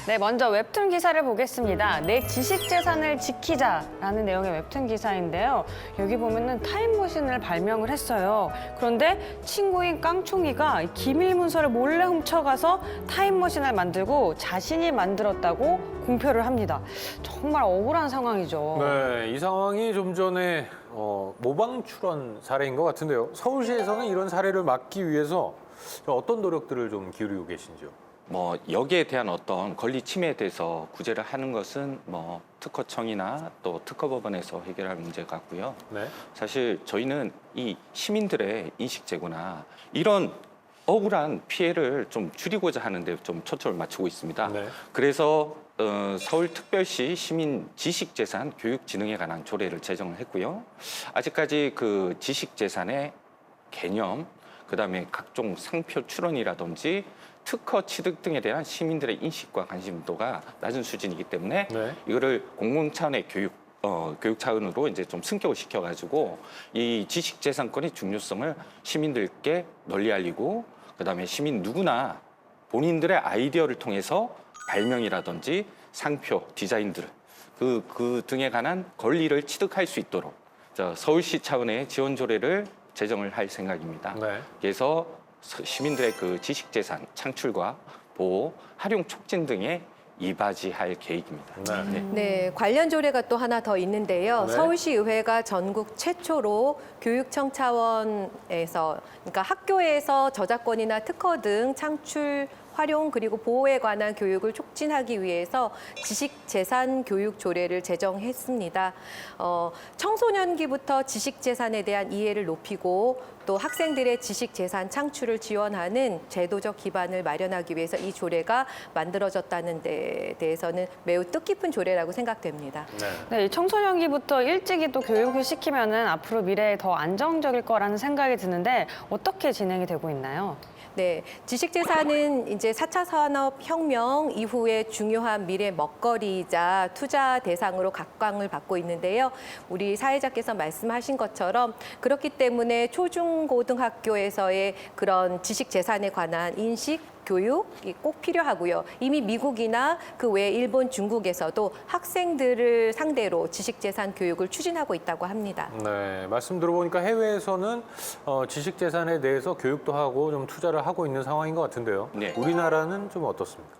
네, 먼저 웹툰 기사를 보겠습니다. 내 지식재산을 지키자라는 내용의 웹툰 기사인데요. 여기 보면은 타임머신을 발명을 했어요. 그런데 친구인 깡총이가 기밀 문서를 몰래 훔쳐가서 타임머신을 만들고 자신이 만들었다고 공표를 합니다. 정말 억울한 상황이죠. 네, 이 상황이 좀 전에 모방 출원 사례인 것 같은데요. 서울시에서는 이런 사례를 막기 위해서 어떤 노력들을 좀 기울이고 계신지요? 여기에 대한 어떤 권리 침해에 대해서 구제를 하는 것은 특허청이나 또 특허법원에서 해결할 문제 같고요. 네. 사실 저희는 이 시민들의 인식 제고나 이런 억울한 피해를 좀 줄이고자 하는데 좀 초점을 맞추고 있습니다. 네. 그래서 서울특별시 시민 지식재산 교육진흥에 관한 조례를 제정을 했고요. 아직까지 그 지식재산의 개념, 그다음에 각종 상표 출원이라든지 특허 취득 등에 대한 시민들의 인식과 관심도가 낮은 수준이기 때문에 네. 이거를 공공 차원의 교육 차원으로 이제 좀 승격을 시켜가지고 이 지식재산권의 중요성을 시민들께 널리 알리고 그다음에 시민 누구나 본인들의 아이디어를 통해서 발명이라든지 상표, 디자인들 그 등에 관한 권리를 취득할 수 있도록 서울시 차원의 지원 조례를 제정을 할 생각입니다. 네. 그래서 시민들의 그 지식재산 창출과 보호, 활용 촉진 등에 이바지할 계획입니다. 네. 네, 관련 조례가 또 하나 더 있는데요. 네. 서울시의회가 전국 최초로 교육청 차원에서, 그러니까 학교에서 저작권이나 특허 등 창출, 활용 그리고 보호에 관한 교육을 촉진하기 위해서 지식재산 교육 조례를 제정했습니다. 청소년기부터 지식재산에 대한 이해를 높이고 또 학생들의 지식재산 창출을 지원하는 제도적 기반을 마련하기 위해서 이 조례가 만들어졌다는 데 대해서는 매우 뜻깊은 조례라고 생각됩니다. 네, 이 청소년기부터 일찍이 또 교육을 시키면은 앞으로 미래에 더 안정적일 거라는 생각이 드는데 어떻게 진행이 되고 있나요? 네, 지식재산은 이제 4차 산업혁명 이후에 중요한 미래 먹거리이자 투자 대상으로 각광을 받고 있는데요. 우리 사회자께서 말씀하신 것처럼 그렇기 때문에 초중고등학교에서의 그런 지식재산에 관한 인식, 교육이 꼭 필요하고요. 이미 미국이나 그 외 일본, 중국에서도 학생들을 상대로 지식재산 교육을 추진하고 있다고 합니다. 네, 말씀 들어보니까 해외에서는 지식재산에 대해서 교육도 하고 좀 투자를 하고 있는 상황인 것 같은데요. 네. 우리나라는 좀 어떻습니까?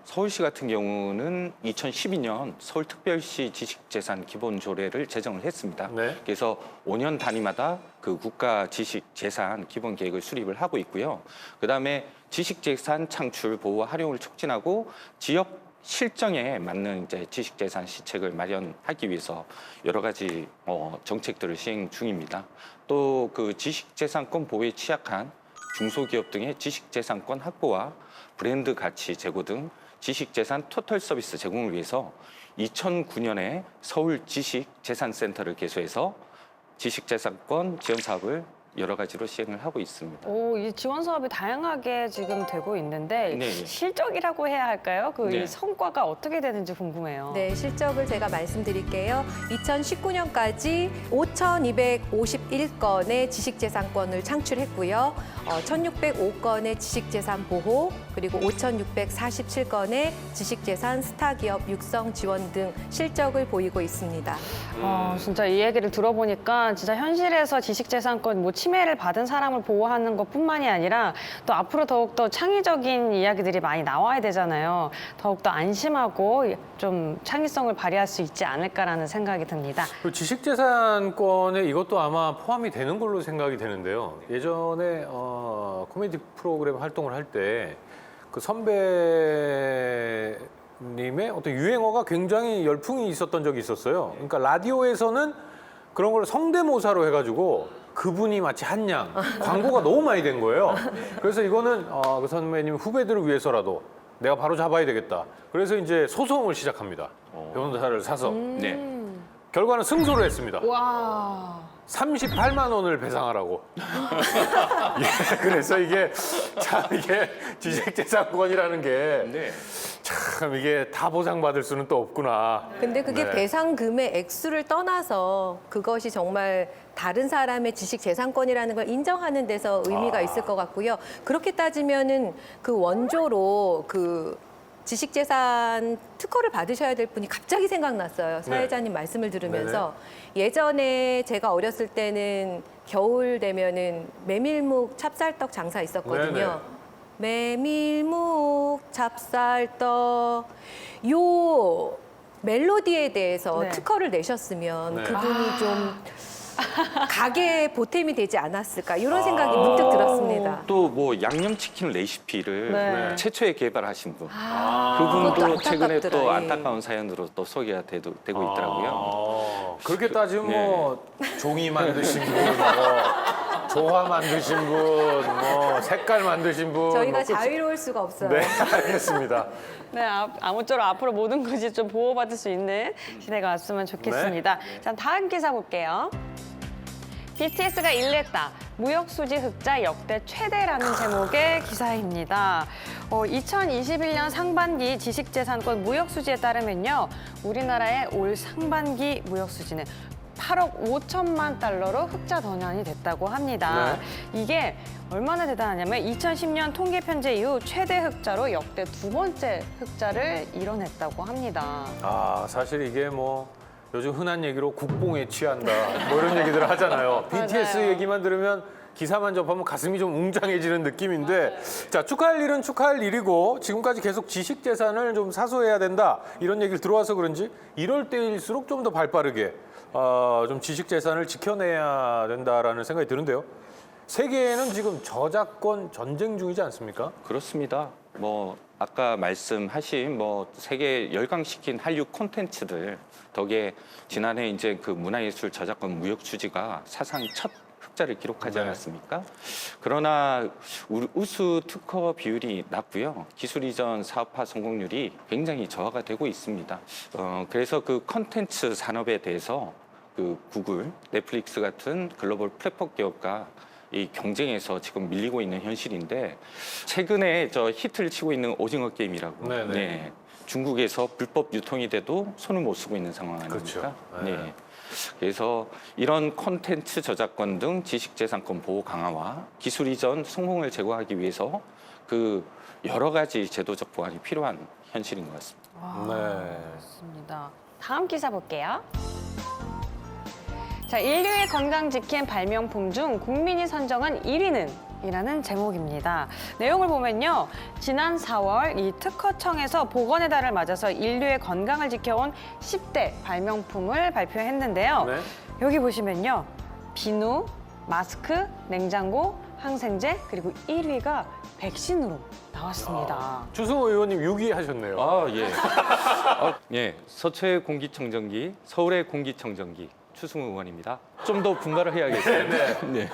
서울시 같은 경우는 2012년 서울특별시 지식재산 기본조례를 제정을 했습니다. 네. 그래서 5년 단위마다 그 국가 지식재산 기본계획을 수립을 하고 있고요. 그다음에 지식재산 창출, 보호, 활용을 촉진하고 지역 실정에 맞는 이제 지식재산 시책을 마련하기 위해서 여러 가지 정책들을 시행 중입니다. 또 그 지식재산권 보호에 취약한 중소기업 등의 지식재산권 확보와 브랜드 가치 제고 등 지식재산 토탈 서비스 제공을 위해서 2009년에 서울 지식재산센터를 개소해서 지식재산권 지원 사업을 여러 가지로 시행을 하고 있습니다. 이 지원 사업이 다양하게 지금 되고 있는데 네. 실적이라고 해야 할까요? 네. 이 성과가 어떻게 되는지 궁금해요. 네, 실적을 제가 말씀드릴게요. 2019년까지 5,251건의 지식재산권을 창출했고요. 1,605건의 지식재산 보호, 그리고 5,647건의 지식재산 스타기업 육성 지원 등 실적을 보이고 있습니다. 진짜 이 얘기를 들어보니까 진짜 현실에서 지식재산권 침해를 받은 사람을 보호하는 것뿐만이 아니라 또 앞으로 더욱더 창의적인 이야기들이 많이 나와야 되잖아요. 더욱더 안심하고 좀 창의성을 발휘할 수 있지 않을까라는 생각이 듭니다. 그리고 지식재산권에 이것도 아마 포함이 되는 걸로 생각이 되는데요. 예전에 코미디 프로그램 활동을 할 때 그 선배님의 어떤 유행어가 굉장히 열풍이 있었던 적이 있었어요. 그러니까 라디오에서는 그런 걸 성대모사로 해가지고 그분이 마치 한 양 광고가 너무 많이 된 거예요. 그래서 이거는 그 선배님 후배들을 위해서라도 내가 바로 잡아야 되겠다. 그래서 이제 소송을 시작합니다. 변호사를 사서. 네. 결과는 승소를 했습니다. 와. 38만 원을 배상하라고. 예, 그래서 이게 참 이게 지식재산권이라는 게 네. 참 참 이게 다 보상받을 수는 또 없구나. 근데 그게 네. 배상금의 액수를 떠나서 그것이 정말 다른 사람의 지식 재산권이라는 걸 인정하는 데서 의미가 있을 것 같고요. 그렇게 따지면은 그 원조로 그 지식재산 특허를 받으셔야 될 분이 갑자기 생각났어요. 사회자님 말씀을 들으면서. 예전에 제가 어렸을 때는 겨울 되면은 메밀묵 찹쌀떡 장사 있었거든요. 메밀묵 찹쌀떡 요 멜로디에 대해서 네. 특허를 내셨으면 네. 그분이 좀 가게에 보탬이 되지 않았을까 이런 생각이 문득 들었습니다. 또 뭐 양념치킨 레시피를 네. 최초에 개발하신 분. 그것도 그분도 최근에 또 안타깝더라, 예. 안타까운 사연으로 또 소개가 되고 있더라고요. 그렇게 따지면 네. 뭐 종이 만드신 분, 뭐 조화 만드신 분, 뭐 색깔 만드신 분. 저희가 뭐 자유로울 수가 없어요. 네, 알겠습니다. 네, 아무쪼록 앞으로 모든 것이 좀 보호받을 수 있는 시대가 왔으면 좋겠습니다. 자, 다음 기사 볼게요. BTS가 일냈다. 무역수지 흑자 역대 최대라는 제목의 기사입니다. 2021년 상반기 지식재산권 무역수지에 따르면요. 우리나라의 올 상반기 무역수지는 8억 5천만 달러로 흑자 전환이 됐다고 합니다. 이게 얼마나 대단하냐면 2010년 통계 편제 이후 최대 흑자로 역대 두 번째 흑자를 이뤄냈다고 합니다. 아, 사실 이게 뭐 요즘 흔한 얘기로 국뽕에 취한다. 뭐 이런 얘기들 하잖아요. BTS 맞아요. 얘기만 들으면 기사만 접하면 가슴이 좀 웅장해지는 느낌인데 자, 축하할 일은 축하할 일이고 지금까지 계속 지식 재산을 좀 사소해야 된다. 이런 얘기를 들어와서 그런지 이럴 때일수록 좀 더 발빠르게 좀 지식 재산을 지켜내야 된다라는 생각이 드는데요. 세계에는 지금 저작권 전쟁 중이지 않습니까? 그렇습니다. 뭐 아까 말씀하신 뭐 세계 열광시킨 한류 콘텐츠들 덕에 지난해 이제 그 문화예술 저작권 무역 수지가 사상 첫 흑자를 기록하지 네. 않았습니까? 그러나 우수 특허 비율이 낮고요. 기술 이전 사업화 성공률이 굉장히 저하가 되고 있습니다. 그래서 그 콘텐츠 산업에 대해서 그 구글, 넷플릭스 같은 글로벌 플랫폼 기업과 이 경쟁에서 지금 밀리고 있는 현실인데 최근에 저 히트를 치고 있는 오징어 게임이라고 네네. 네. 중국에서 불법 유통이 돼도 손을 못 쓰고 있는 상황 아닙니까? 그렇죠. 네. 그래서 이런 콘텐츠 저작권 등 지식재산권 보호 강화와 기술 이전 성공을 제고하기 위해서 그 여러 가지 제도적 보완이 필요한 현실인 것 같습니다. 네. 그렇습니다. 다음 기사 볼게요. 자, 인류의 건강 지킨 발명품 중 국민이 선정한 1위는? 이라는 제목입니다. 내용을 보면요. 지난 4월 이 특허청에서 보건의 달을 맞아서 인류의 건강을 지켜온 10대 발명품을 발표했는데요. 네. 여기 보시면요. 비누, 마스크, 냉장고, 항생제, 그리고 1위가 백신으로 나왔습니다. 주승호 의원님 6위 하셨네요. 아, 예. 예. 서초의 공기청정기, 서울의 공기청정기. 추승우 의원입니다. 좀 더 분발을 해야겠어요. 네.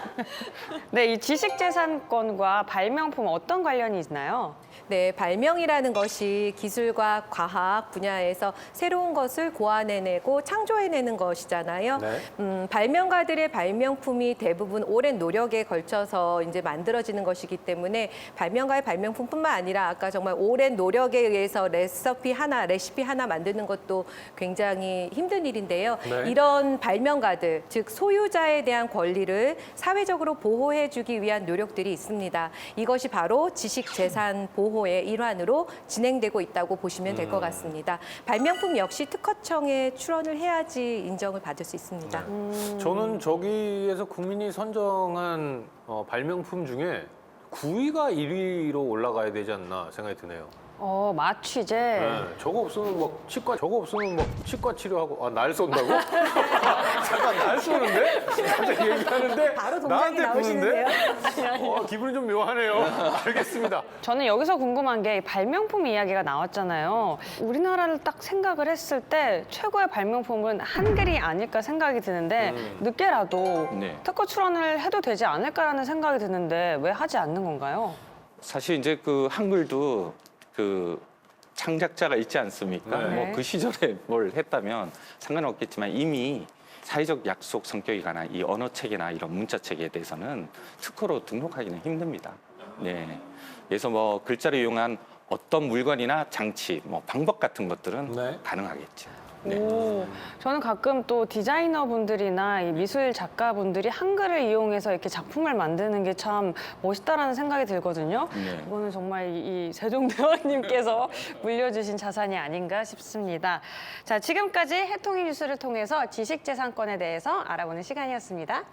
네, 이 지식재산권과 발명품 어떤 관련이 있나요? 네, 발명이라는 것이 기술과 과학 분야에서 새로운 것을 고안해내고 창조해내는 것이잖아요. 네. 발명가들의 발명품이 대부분 오랜 노력에 걸쳐서 이제 만들어지는 것이기 때문에 발명가의 발명품뿐만 아니라 아까 정말 오랜 노력에 의해서 레시피 하나 만드는 것도 굉장히 힘든 일인데요. 네. 이런 발명가들, 즉 소유자에 대한 권리를 사회적으로 보호해주기 위한 노력들이 있습니다. 이것이 바로 지식재산 보호의 일환으로 진행되고 있다고 보시면 될 것 같습니다. 발명품 역시 특허청에 출원을 해야지 인정을 받을 수 있습니다. 저는 저기에서 국민이 선정한 발명품 중에 9위가 1위로 올라가야 되지 않나 생각이 드네요. 마취제. 네, 저거 없으면 치과 치료하고 날 쏜다고? 잠깐 날 쏘는데? 갑자기 얘기하는데 바로 동작이 나한테 나오시는데요? 부는데? 기분이 좀 묘하네요. 알겠습니다. 저는 여기서 궁금한 게 발명품 이야기가 나왔잖아요. 우리나라를 딱 생각을 했을 때 최고의 발명품은 한글이 아닐까 생각이 드는데 늦게라도 네. 특허 출원을 해도 되지 않을까라는 생각이 드는데 왜 하지 않는 건가요? 사실 이제 그 한글도 그 창작자가 있지 않습니까? 네. 뭐 그 시절에 뭘 했다면 상관없겠지만 이미 사회적 약속 성격이 강한 이 언어 체계나 이런 문자 체계에 대해서는 특허로 등록하기는 힘듭니다. 네. 그래서 뭐 글자를 이용한 어떤 물건이나 장치, 뭐 방법 같은 것들은 네. 가능하겠죠. 오, 저는 가끔 또 디자이너 분들이나 이 미술 작가 분들이 한글을 이용해서 이렇게 작품을 만드는 게 참 멋있다라는 생각이 들거든요. 네. 이거는 정말 이 세종대왕님께서 물려주신 자산이 아닌가 싶습니다. 자, 지금까지 해통이 뉴스를 통해서 지식재산권에 대해서 알아보는 시간이었습니다.